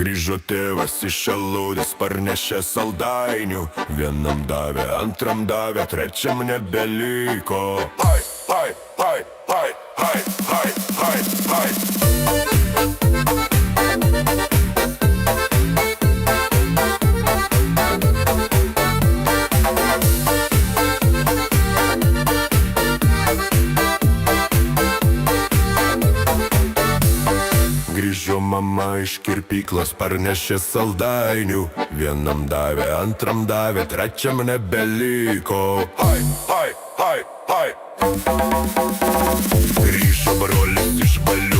Grįžo tėvas iš šaludės, parnešė saldainių. Vienam davė, antram davė, trečiam nebeliko. Hai, hai, hai, hai, hai, hai, hai, hai. Grįžo mama iš kirpyklos, parnešė saldainių. Vienam davė, antram davė, trečiam nebeliko. Hai, hai, hai, hai. Grįžo brolis iš balių.